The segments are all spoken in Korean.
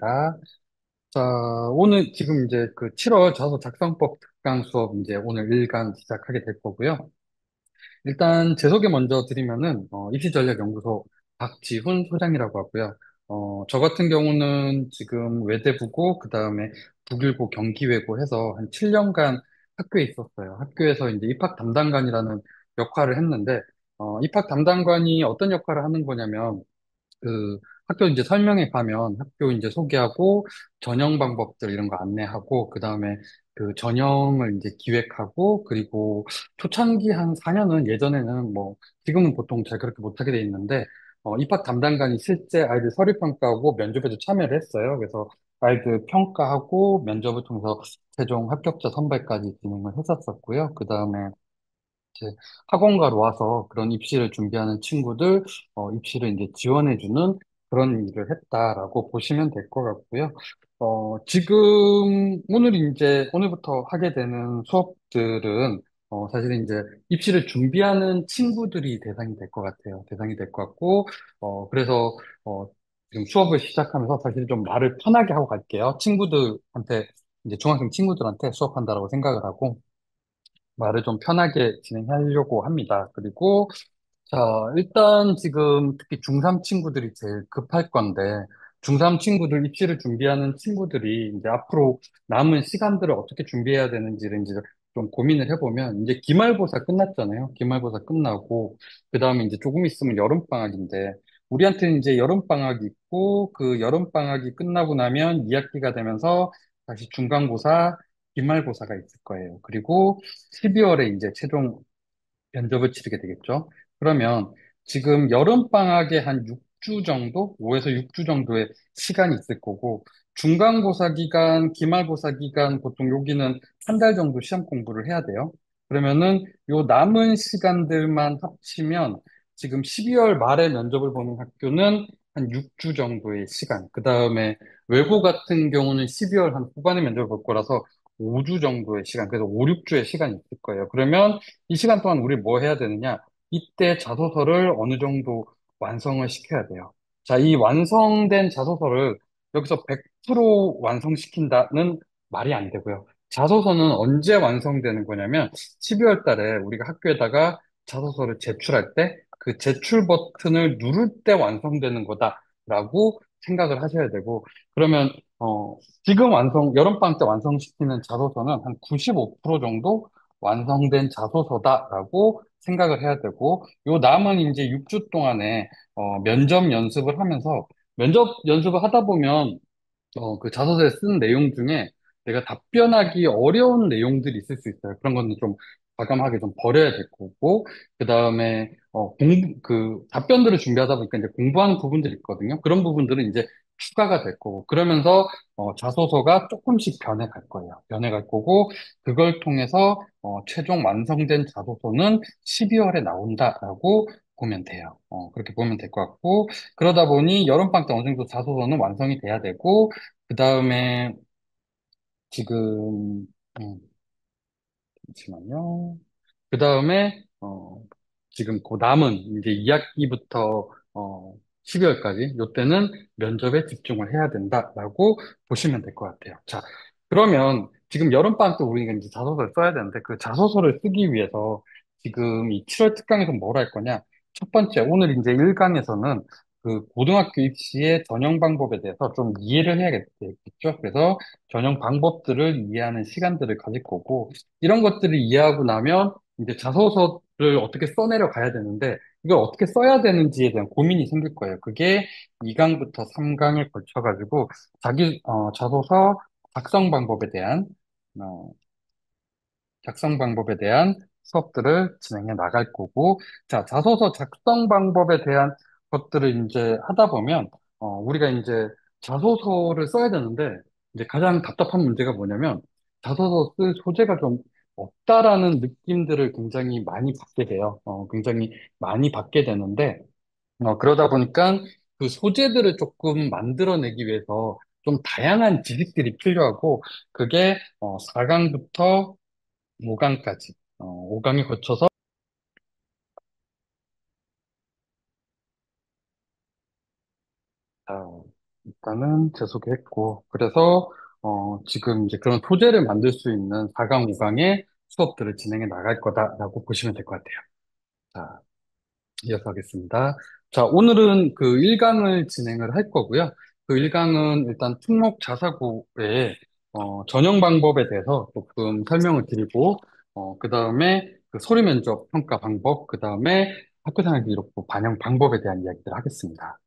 알겠습니다. 자, 오늘 지금 이제 그 7월 자소 작성법 특강 수업 이제 오늘 1강 시작하게 될 거고요. 일단 제 소개 먼저 드리면은, 입시전략연구소 박지훈 소장이라고 하고요. 저 같은 경우는 지금 외대부고, 그 다음에 북일고 경기외고 해서 한 7년간 학교에 있었어요. 학교에서 이제 입학 담당관이라는 역할을 했는데, 입학 담당관이 어떤 역할을 하는 거냐면, 그 학교 이제 설명회 가면 학교 이제 소개하고 전형 방법들 이런 거 안내하고 그다음에 그 전형을 이제 기획하고 그리고 초창기 한 4년은 예전에는 뭐 지금은 보통 잘 그렇게 못하게 돼 있는데 입학 담당관이 실제 아이들 서류 평가하고 면접에도 참여를 했어요. 그래서 아이들 평가하고 면접을 통해서 최종 합격자 선발까지 진행을 했었었고요. 그다음에 이제 학원가로 와서 그런 입시를 준비하는 친구들, 입시를 이제 지원해주는 그런 일을 했다라고 보시면 될 것 같고요. 지금, 오늘부터 하게 되는 수업들은, 사실 이제 입시를 준비하는 친구들이 대상이 될 것 같아요. 대상이 될 것 같고, 그래서, 지금 수업을 시작하면서 사실 좀 말을 편하게 하고 갈게요. 친구들한테, 이제 중학생 친구들한테 수업한다라고 생각을 하고, 말을 좀 편하게 진행하려고 합니다. 그리고, 자, 일단 지금 특히 중3 친구들이 제일 급할 건데, 중3 친구들 입시를 준비하는 친구들이 이제 앞으로 남은 시간들을 어떻게 준비해야 되는지를 이제 좀 고민을 해보면, 이제 기말고사 끝났잖아요. 기말고사 끝나고, 그 다음에 이제 조금 있으면 여름방학인데, 우리한테는 이제 여름방학이 있고, 그 여름방학이 끝나고 나면 2학기가 되면서 다시 중간고사, 기말고사가 있을 거예요. 그리고 12월에 이제 최종 면접을 치르게 되겠죠. 그러면 지금 여름방학에 한 6주 정도? 5에서 6주 정도의 시간이 있을 거고, 중간고사 기간, 기말고사 기간, 보통 여기는 한 달 정도 시험 공부를 해야 돼요. 그러면은 요 남은 시간들만 합치면 지금 12월 말에 면접을 보는 학교는 한 6주 정도의 시간. 그 다음에 외고 같은 경우는 12월 한 후반에 면접을 볼 거라서 5주 정도의 시간. 그래서 5, 6주의 시간이 있을 거예요. 그러면 이 시간 동안 우리 뭐 해야 되느냐? 이때 자소서를 어느 정도 완성을 시켜야 돼요. 자, 이 완성된 자소서를 여기서 100% 완성시킨다는 말이 안 되고요. 자소서는 언제 완성되는 거냐면 12월 달에 우리가 학교에다가 자소서를 제출할 때 그 제출 버튼을 누를 때 완성되는 거다라고 생각을 하셔야 되고 그러면 지금 여름방학 때 완성시키는 자소서는 한 95% 정도 완성된 자소서다라고 생각을 해야 되고, 요 남은 이제 6주 동안에, 면접 연습을 하면서, 면접 연습을 하다 보면, 그 자소서에 쓴 내용 중에 내가 답변하기 어려운 내용들이 있을 수 있어요. 그런 거는 좀 과감하게 좀 버려야 될 거고, 그 다음에, 답변들을 준비하다 보니까 이제 공부하는 부분들이 있거든요. 그런 부분들은 이제 추가가 될 거고, 그러면서, 자소서가 조금씩 변해갈 거예요. 변해갈 거고, 그걸 통해서, 최종 완성된 자소서는 12월에 나온다라고 보면 돼요. 그렇게 보면 될 것 같고, 그러다 보니 여름방학 때 어느 정도 자소서는 완성이 돼야 되고, 그 다음에 지금, 잠시만요. 그 다음에, 지금 그 남은 이제 2학기부터, 12월까지, 요때는 면접에 집중을 해야 된다라고 보시면 될 것 같아요. 자, 그러면 지금 여름방학 때 우리가 이제 자소서를 써야 되는데 그 자소서를 쓰기 위해서 지금 이 7월 특강에서 뭘 할 거냐? 첫 번째, 오늘 이제 1강에서는 그 고등학교 입시의 전형 방법에 대해서 좀 이해를 해야겠죠. 그래서 전형 방법들을 이해하는 시간들을 가질 거고, 이런 것들을 이해하고 나면 이제 자소서를 어떻게 써내려 가야 되는데 이걸 어떻게 써야 되는지에 대한 고민이 생길 거예요. 그게 2강부터 3강에 걸쳐가지고 자소서 작성 방법에 대한 어, 작성 방법에 대한 수업들을 진행해 나갈 거고, 자, 자소서 작성 방법에 대한 것들을 이제 하다 보면, 우리가 이제 자소서를 써야 되는데, 이제 가장 답답한 문제가 뭐냐면, 자소서 쓸 소재가 좀 없다라는 느낌들을 굉장히 많이 받게 돼요. 굉장히 많이 받게 되는데, 그러다 보니까 그 소재들을 조금 만들어내기 위해서 좀 다양한 지식들이 필요하고, 그게 4강부터 5강까지, 5강에 거쳐서, 일단은 재소개했고, 그래서, 지금 이제 그런 소재를 만들 수 있는 4강, 5강의 수업들을 진행해 나갈 거다라고 보시면 될 것 같아요. 자, 이어서 하겠습니다. 자, 오늘은 그 1강을 진행을 할 거고요. 그 1강은 일단 특목 자사고의 전형 방법에 대해서 조금 설명을 드리고, 그 다음에 그 소리 면접 평가 방법, 그 다음에 학교생활 기록부 반영 방법에 대한 이야기를 하겠습니다.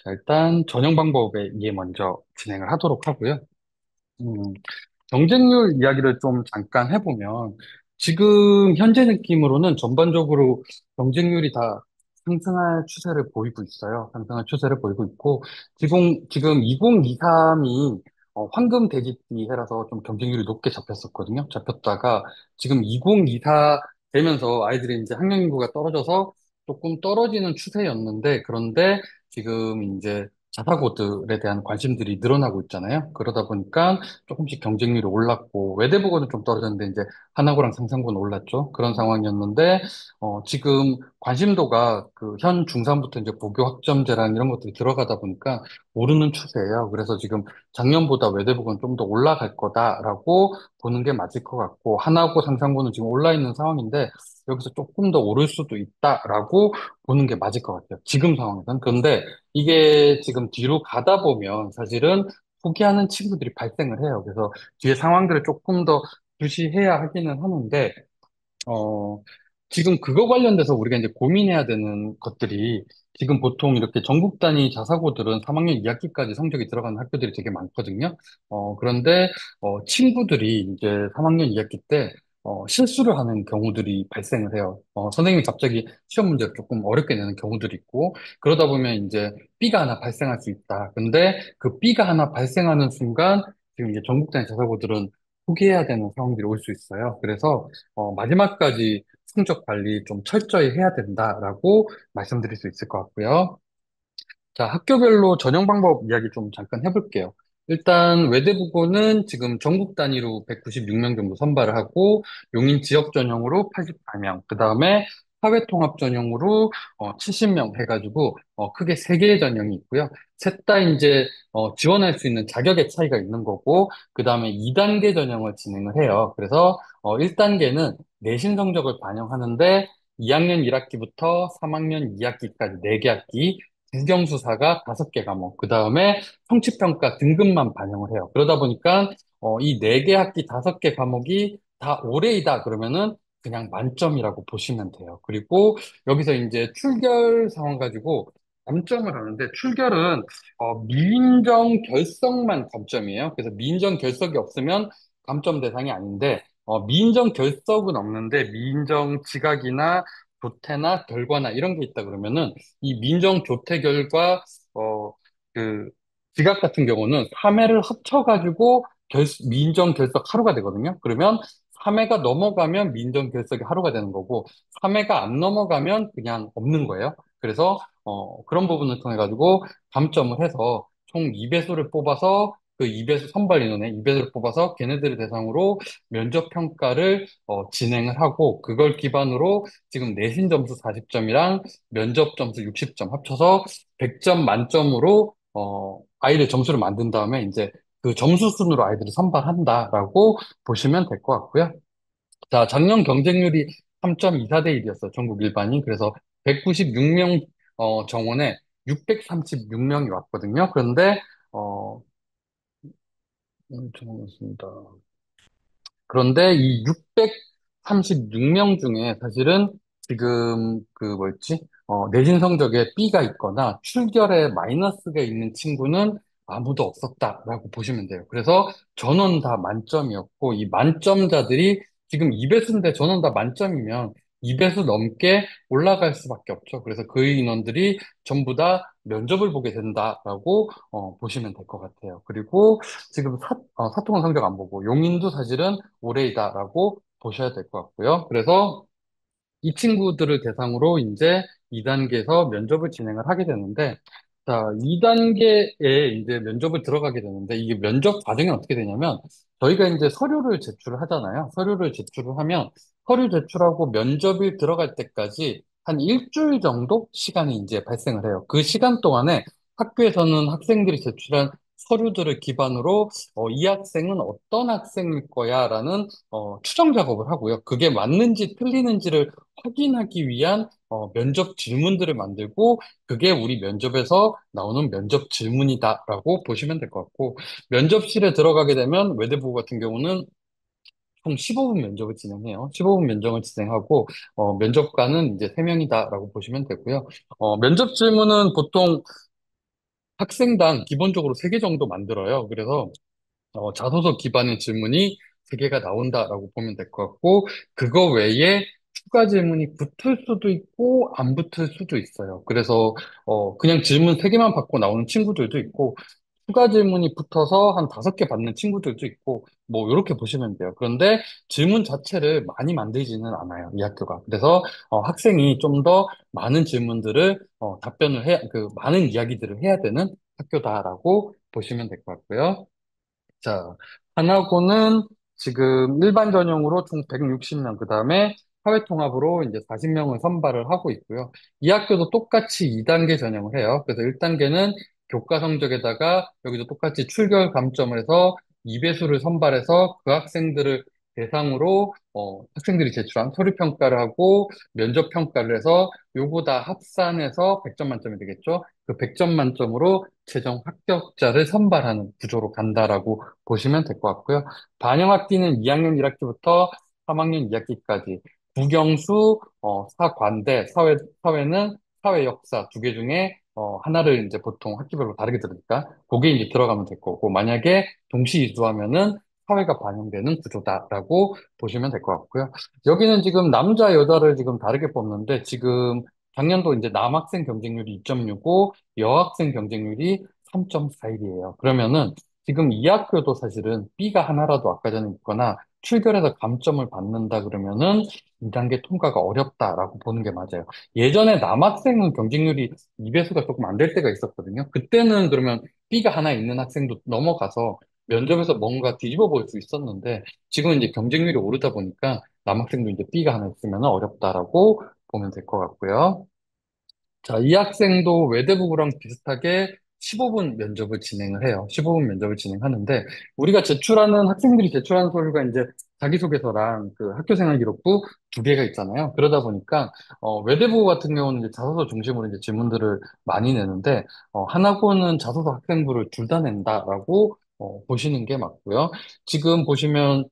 자, 일단 전형 방법에 이해 먼저 진행을 하도록 하고요. 음, 경쟁률 이야기를 좀 잠깐 해보면, 지금 현재 느낌으로는 전반적으로 경쟁률이 다 상승할 추세를 보이고 있어요. 상승할 추세를 보이고 있고, 지금 2023이 황금 돼지띠 해라서 좀 경쟁률이 높게 잡혔었거든요. 잡혔다가 지금 2024 되면서 아이들이 이제 학령 인구가 떨어져서 조금 떨어지는 추세였는데, 그런데 지금 이제 자사고들에 대한 관심들이 늘어나고 있잖아요. 그러다 보니까 조금씩 경쟁률이 올랐고, 외대부고는 좀 떨어졌는데, 이제 하나고랑 상상고는 올랐죠. 그런 상황이었는데, 지금 관심도가 그 현 중3부터 이제 고교 학점제랑 이런 것들이 들어가다 보니까 오르는 추세예요. 그래서 지금 작년보다 외대부고는 좀 더 올라갈 거다라고 보는 게 맞을 것 같고, 하나고 상상고는 지금 올라 있는 상황인데, 여기서 조금 더 오를 수도 있다라고 보는 게 맞을 것 같아요. 지금 상황에서는. 그런데 이게 지금 뒤로 가다 보면 사실은 포기하는 친구들이 발생을 해요. 그래서 뒤에 상황들을 조금 더 주시해야 하기는 하는데, 어, 지금 그거 관련돼서 우리가 이제 고민해야 되는 것들이 지금 보통 이렇게 전국 단위 자사고들은 3학년 2학기까지 성적이 들어가는 학교들이 되게 많거든요. 그런데, 친구들이 이제 3학년 2학기 때, 실수를 하는 경우들이 발생을 해요. 선생님이 갑자기 시험 문제를 조금 어렵게 내는 경우들이 있고, 그러다 보면 이제 B가 하나 발생할 수 있다. 근데 그 B가 하나 발생하는 순간, 지금 이제 전국 단위 자사고들은 포기해야 되는 상황들이 올 수 있어요. 그래서 마지막까지 성적 관리 좀 철저히 해야 된다라고 말씀드릴 수 있을 것 같고요. 자, 학교별로 전형 방법 이야기 좀 잠깐 해볼게요. 일단 외대부고는 지금 전국 단위로 196명 정도 선발을 하고 용인 지역 전형으로 84명, 그 다음에 사회통합 전형으로 70명 해가지고 크게 세 개의 전형이 있고요. 셋 다 이제 지원할 수 있는 자격의 차이가 있는 거고 그 다음에 2단계 전형을 진행을 해요. 그래서 1단계는 내신 성적을 반영하는데 2학년 1학기부터 3학년 2학기까지 4개 학기 국영수사가 5개 과목, 그 다음에 성취평가 등급만 반영을 해요. 그러다 보니까, 이 4개 학기 5개 과목이 다 올해이다 그러면은 그냥 만점이라고 보시면 돼요. 그리고 여기서 이제 출결 상황 가지고 감점을 하는데, 출결은, 미인정 결석만 감점이에요. 그래서 미인정 결석이 없으면 감점 대상이 아닌데, 미인정 결석은 없는데, 미인정 지각이나 조퇴나 결과나 이런 게 있다 그러면은 이 민정 조퇴 결과 어 그 지각 같은 경우는 3회를 합쳐가지고 민정 결석 하루가 되거든요. 그러면 3회가 넘어가면 민정 결석이 하루가 되는 거고 3회가 안 넘어가면 그냥 없는 거예요. 그래서 그런 부분을 통해 가지고 감점을 해서 총 2배수를 뽑아서 그 2배수 선발 인원에 2배수를 뽑아서 걔네들을 대상으로 면접 평가를 진행을 하고 그걸 기반으로 지금 내신 점수 40점이랑 면접 점수 60점 합쳐서 100점 만점으로 아이들 점수를 만든 다음에 이제 그 점수 순으로 아이들을 선발한다라고 보시면 될 것 같고요. 자, 작년 경쟁률이 3.24대 1이었어요. 전국 일반인. 그래서 196명 정원에 636명이 왔거든요. 그런데 잠깐만습니다. 그런데 이 636명 중에 사실은 지금 그 뭐였지? 내신 성적에 B가 있거나 출결에 마이너스가 있는 친구는 아무도 없었다라고 보시면 돼요. 그래서 전원 다 만점이었고 이 만점자들이 지금 2배수인데 전원 다 만점이면 2배수 넘게 올라갈 수밖에 없죠. 그래서 그 인원들이 전부 다 면접을 보게 된다라고 보시면 될 것 같아요. 그리고 지금 사통은 성적 안 보고 용인도 사실은 올해이다라고 보셔야 될 것 같고요. 그래서 이 친구들을 대상으로 이제 2단계에서 면접을 진행을 하게 되는데, 자, 2단계에 이제 면접을 들어가게 되는데, 이게 면접 과정이 어떻게 되냐면, 저희가 이제 서류를 제출을 하잖아요. 서류를 제출을 하면, 서류 제출하고 면접이 들어갈 때까지 한 일주일 정도 시간이 이제 발생을 해요. 그 시간 동안에 학교에서는 학생들이 제출한 서류들을 기반으로 이 학생은 어떤 학생일 거야라는 추정 작업을 하고요. 그게 맞는지 틀리는지를 확인하기 위한 면접 질문들을 만들고 그게 우리 면접에서 나오는 면접 질문이다라고 보시면 될 것 같고 면접실에 들어가게 되면 외대부 같은 경우는 총 15분 면접을 진행해요. 15분 면접을 진행하고 면접관은 이제 3명이다라고 보시면 되고요. 면접 질문은 보통 학생당 기본적으로 3개 정도 만들어요. 그래서 자소서 기반의 질문이 3개가 나온다라고 보면 될 것 같고, 그거 외에 추가 질문이 붙을 수도 있고, 안 붙을 수도 있어요. 그래서, 그냥 질문 3개만 받고 나오는 친구들도 있고, 추가 질문이 붙어서 한 5개 받는 친구들도 있고, 뭐, 이렇게 보시면 돼요. 그런데 질문 자체를 많이 만들지는 않아요, 이 학교가. 그래서, 학생이 좀 더 많은 질문들을, 많은 이야기들을 해야 되는 학교다라고 보시면 될 것 같고요. 자, 하나고는 지금 일반 전형으로 총 160명, 그 다음에 사회통합으로 이제 40명을 선발을 하고 있고요. 이 학교도 똑같이 2단계 전형을 해요. 그래서 1단계는 교과 성적에다가 여기도 똑같이 출결 감점을 해서 2배수를 선발해서 그 학생들을 대상으로 학생들이 제출한 서류 평가를 하고 면접 평가를 해서 요거 다 합산해서 100점 만점이 되겠죠. 그 100점 만점으로 최종 합격자를 선발하는 구조로 간다라고 보시면 될 것 같고요. 반영학기는 2학년 1학기부터 3학년 2학기까지 국영수, 사관대, 사회는 사회 역사 2개 중에 하나를 이제 보통 학기별로 다르게 들으니까 그게 이제 들어가면 될 거고 만약에 동시 이수하면은 사회가 반영되는 구조다라고 보시면 될 것 같고요. 여기는 지금 남자, 여자를 지금 다르게 뽑는데 지금 작년도 이제 남학생 경쟁률이 2.65, 여학생 경쟁률이 3.41이에요. 그러면은 지금 이 학교도 사실은 B가 하나라도 아까 전에 있거나 출결해서 감점을 받는다 그러면은 2단계 통과가 어렵다라고 보는 게 맞아요. 예전에 남학생은 경쟁률이 2배수가 조금 안 될 때가 있었거든요. 그때는 그러면 B가 하나 있는 학생도 넘어가서 면접에서 뭔가 뒤집어 볼 수 있었는데 지금은 이제 경쟁률이 오르다 보니까 남학생도 이제 B가 하나 있으면 어렵다라고 보면 될 것 같고요. 자, 이 학생도 외대부부랑 비슷하게 15분 면접을 진행을 해요. 15분 면접을 진행하는데, 우리가 제출하는, 학생들이 제출하는 서류가 이제 자기소개서랑 그 학교생활 기록부 2개가 있잖아요. 그러다 보니까, 외대부부 같은 경우는 이제 자소서 중심으로 이제 질문들을 많이 내는데, 하나고는 자소서 학생부를 둘 다 낸다라고 보시는 게 맞고요. 지금 보시면,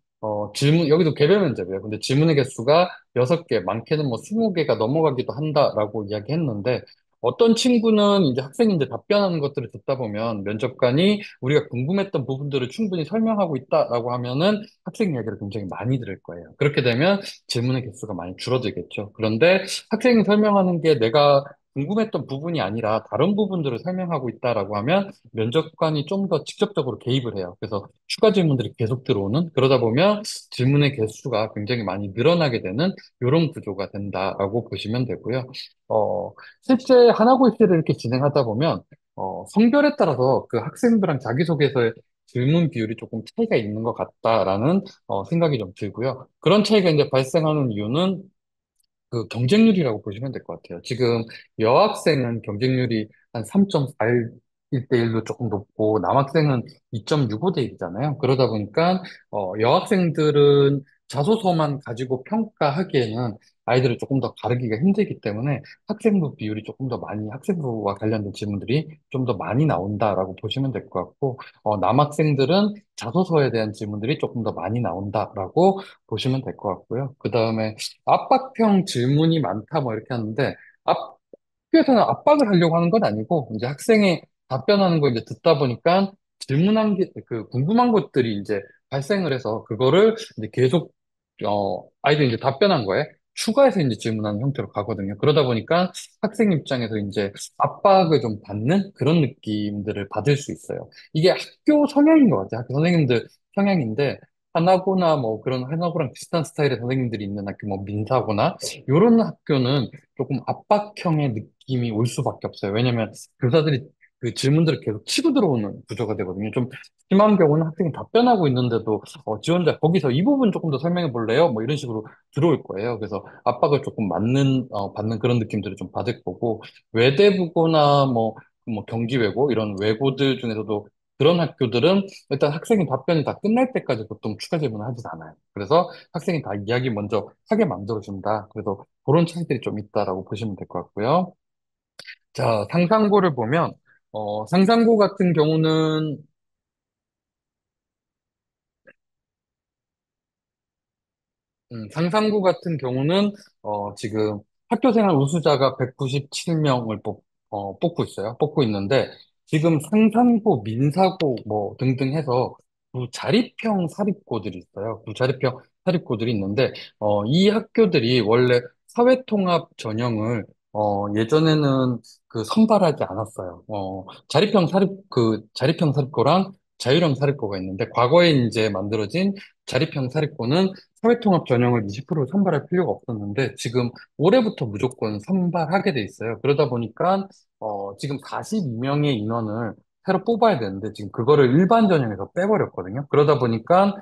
여기도 개별 면접이에요. 근데 질문의 개수가 6개, 많게는 뭐 20개가 넘어가기도 한다라고 이야기했는데, 어떤 친구는 이제 학생인데 답변하는 것들을 듣다 보면 면접관이 우리가 궁금했던 부분들을 충분히 설명하고 있다라고 하면은 학생 이야기를 굉장히 많이 들을 거예요. 그렇게 되면 질문의 개수가 많이 줄어들겠죠. 그런데 학생이 설명하는 게 내가 궁금했던 부분이 아니라 다른 부분들을 설명하고 있다라고 하면 면접관이 좀 더 직접적으로 개입을 해요. 그래서 추가 질문들이 계속 들어오는 그러다 보면 질문의 개수가 굉장히 많이 늘어나게 되는 이런 구조가 된다라고 보시면 되고요. 어, 실제 하나고 입시를 이렇게 진행하다 보면 성별에 따라서 그 학생들랑 자기소개서의 질문 비율이 조금 차이가 있는 것 같다라는 생각이 좀 들고요. 그런 차이가 이제 발생하는 이유는 그 경쟁률이라고 보시면 될 것 같아요. 지금 여학생은 경쟁률이 한 3.41대 1로 조금 높고 남학생은 2.65대 1이잖아요. 그러다 보니까 여학생들은 자소서만 가지고 평가하기에는 아이들을 조금 더 가르기가 힘들기 때문에 학생부 비율이 조금 더 많이 학생부와 관련된 질문들이 좀 더 많이 나온다라고 보시면 될 것 같고 남학생들은 자소서에 대한 질문들이 조금 더 많이 나온다라고 보시면 될 것 같고요. 그 다음에 압박형 질문이 많다 뭐 이렇게 하는데 학교에서는 압박을 하려고 하는 건 아니고 이제 학생이 답변하는 거 이제 듣다 보니까 질문한 게 그 궁금한 것들이 이제 발생을 해서 그거를 이제 계속 아이들이 이제 답변한 거에 추가해서 이제 질문하는 형태로 가거든요. 그러다 보니까 학생 입장에서 이제 압박을 좀 받는 그런 느낌들을 받을 수 있어요. 이게 학교 성향인 것 같아요. 학교 선생님들 성향인데 하나고나 뭐 그런 하나고랑 비슷한 스타일의 선생님들이 있는 학교, 뭐 민사고나 이런 학교는 조금 압박형의 느낌이 올 수밖에 없어요. 왜냐면 교사들이 그 질문들을 계속 치고 들어오는 구조가 되거든요. 좀 심한 경우는 학생이 답변하고 있는데도 지원자 거기서 이 부분 조금 더 설명해 볼래요? 뭐 이런 식으로 들어올 거예요. 그래서 압박을 조금 받는 그런 느낌들을 좀 받을 거고 외대부고나 뭐 뭐 경기외고 이런 외고들 중에서도 그런 학교들은 일단 학생이 답변이 다 끝날 때까지 보통 추가 질문을 하진 않아요. 그래서 학생이 다 이야기 먼저 하게 만들어준다. 그래서 그런 차이들이 좀 있다라고 보시면 될 것 같고요. 자, 상상고를 보면, 상상고 같은 경우는 상상고 같은 경우는, 지금 학교생활 우수자가 197명을 뽑고 있어요. 뽑고 있는데, 지금 상상고, 민사고, 뭐, 등등 해서 부자립형 사립고들이 있어요. 부자립형 사립고들이 있는데, 이 학교들이 원래 사회통합 전형을, 예전에는 그 선발하지 않았어요. 자립형 사립고랑 자율형 사립고가 있는데, 과거에 이제 만들어진 자립형 사립고는 사회통합 전형을 20% 선발할 필요가 없었는데 지금 올해부터 무조건 선발하게 돼 있어요. 그러다 보니까 지금 42명의 인원을 새로 뽑아야 되는데 지금 그거를 일반 전형에서 빼버렸거든요. 그러다 보니까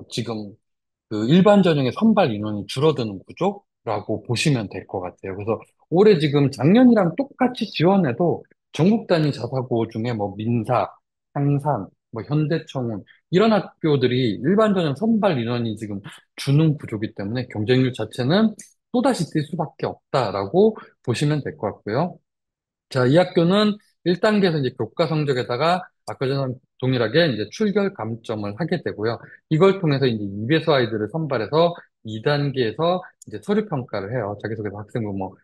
지금 그 일반 전형의 선발 인원이 줄어드는 구조라고 보시면 될 것 같아요. 그래서 올해 지금 작년이랑 똑같이 지원해도 전국 단위 자사고 중에 뭐 민사, 상산, 뭐 현대청운 이런 학교들이 일반 전형 선발 인원이 지금 주는 구조기 때문에 경쟁률 자체는 또다시 뛸 수밖에 없다라고 보시면 될 것 같고요. 자, 이 학교는 1단계에서 이제 교과 성적에다가 아까 전에 동일하게 이제 출결 감점을 하게 되고요. 이걸 통해서 이제 2배수 아이들을 선발해서 2단계에서 이제 서류 평가를 해요. 자기소개서 학생부 뭐,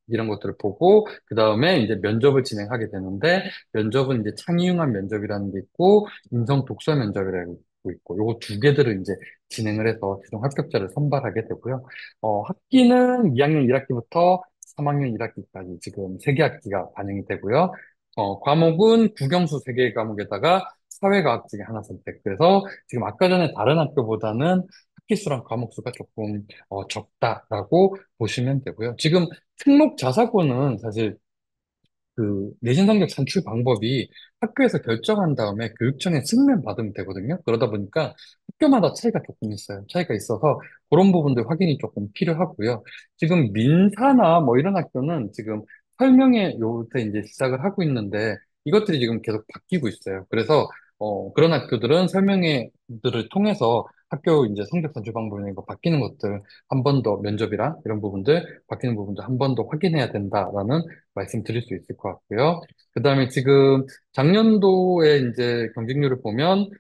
이런 것들을 보고, 그 다음에 이제 면접을 진행하게 되는데, 면접은 이제 창의융합 면접이라는 게 있고, 인성 독서 면접이라고 있고, 요거 두 개들을 이제 진행을 해서 최종 합격자를 선발하게 되고요. 학기는 2학년 1학기부터 3학년 1학기까지 지금 3개 학기가 반영이 되고요. 과목은 국영수 3개 과목에다가 사회과학 중에 하나 선택. 그래서 지금 아까 전에 다른 학교보다는 학기 수랑 과목 수가 조금 적다라고 보시면 되고요. 지금 특목 자사고는 사실 그 내신 성적 산출 방법이 학교에서 결정한 다음에 교육청에 승인을 받으면 되거든요. 그러다 보니까 학교마다 차이가 조금 있어요. 차이가 있어서 그런 부분들 확인이 조금 필요하고요. 지금 민사나 뭐 이런 학교는 지금 설명회 요때 이제 시작을 하고 있는데 이것들이 지금 계속 바뀌고 있어요. 그래서 그런 학교들은 설명회들을 통해서 학교 이제 성적 산출 방법이나 이거 바뀌는 것들 한 번 더 면접이랑 이런 부분들 바뀌는 부분들 한 번 더 확인해야 된다라는 말씀드릴 수 있을 것 같고요. 그 다음에 지금 작년도에 이제 경쟁률을 보면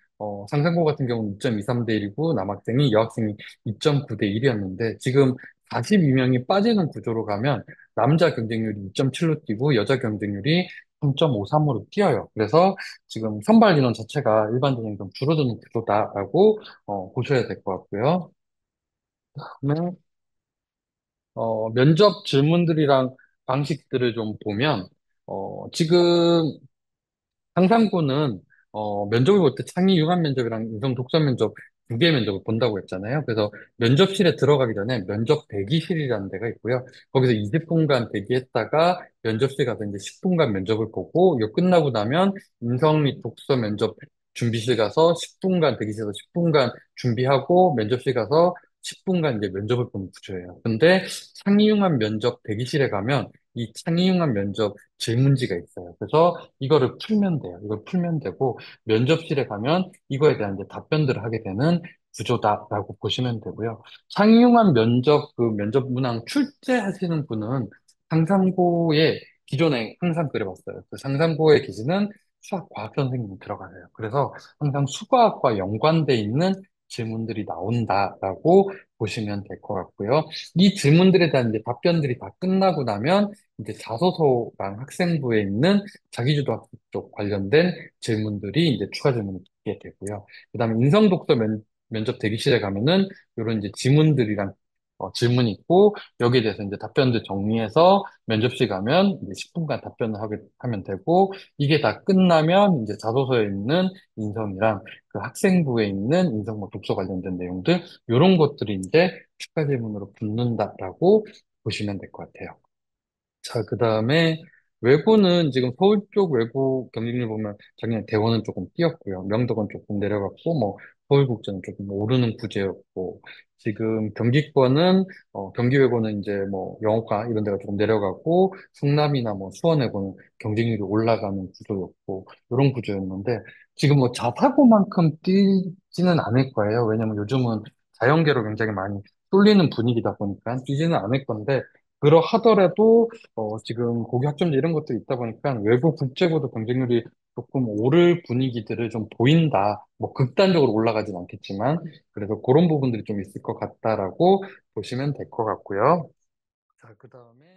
상상고 같은 경우는 2.23대 1이고 남학생이 여학생이 2.9대 1이었는데 지금 42명이 빠지는 구조로 가면 남자 경쟁률이 2.7로 뛰고 여자 경쟁률이 3.53으로 뛰어요. 그래서 지금 선발 인원 자체가 일반 전형이 좀 줄어드는 구조다라고 보셔야 될 것 같고요. 그다음에 면접 질문들이랑 방식들을 좀 보면 지금 상상고는 면접을 볼 때 창의 융합 면접이랑 인성 독서 면접 두 개의 면접을 본다고 했잖아요. 그래서 면접실에 들어가기 전에 면접 대기실이라는 데가 있고요. 거기서 20분간 대기했다가 면접실 가서 이제 10분간 면접을 보고 이거 끝나고 나면 인성 및 독서 면접 준비실 가서 10분간 대기실에서 10분간 준비하고 면접실 가서 10분간 이제 면접을 보는 구조예요. 근데 창의 융합 면접 대기실에 가면 이 창의 융합 면접 질문지가 있어요. 그래서 이거를 풀면 돼요. 이걸 풀면 되고, 면접실에 가면 이거에 대한 이제 답변들을 하게 되는 구조다라고 보시면 되고요. 상용한 면접, 그 면접 문항 출제하시는 분은 상상고에 기존에 항상 그래봤어요. 그 상상고에 계시는 수학, 과학 선생님이 들어가세요. 그래서 항상 수과학과 연관돼 있는 질문들이 나온다라고 보시면 될 것 같고요. 이 질문들에 대한 이제 답변들이 다 끝나고 나면 이제 자소서랑 학생부에 있는 자기주도 학습 쪽 관련된 질문들이 이제 추가 질문이 있게 되고요. 그다음에 인성 독서 면접 대기실에 가면은 이런 이제 지문들이랑 질문이 있고 여기에 대해서 이제 답변들 정리해서 면접실 가면 이제 10분간 답변을 하면 되고 이게 다 끝나면 이제 자소서에 있는 인성이랑 그 학생부에 있는 인성 뭐 독서 관련된 내용들 이런 것들이 이제 추가 질문으로 붙는다라고 보시면 될 것 같아요. 자, 그 다음에 외고는 지금 서울 쪽 외고 경쟁률 보면 작년에 대원은 조금 뛰었고요. 명덕은 조금 내려갔고, 뭐, 서울국제는 조금 오르는 구제였고, 지금 경기권은, 경기외고는 이제 뭐 영어과 이런 데가 조금 내려가고, 성남이나 뭐 수원외고는 경쟁률이 올라가는 구조였고, 이런 구조였는데, 지금 뭐 자사고만큼 뛰지는 않을 거예요. 왜냐면 요즘은 자연계로 굉장히 많이 쏠리는 분위기다 보니까 뛰지는 않을 건데, 그러하더라도, 지금 고교 학점제 이런 것들이 있다 보니까 외고 국제고도 경쟁률이 조금 오를 분위기들을 좀 보인다. 뭐 극단적으로 올라가진 않겠지만, 그래서 그런 부분들이 좀 있을 것 같다라고 보시면 될 것 같고요. 자, 그 다음에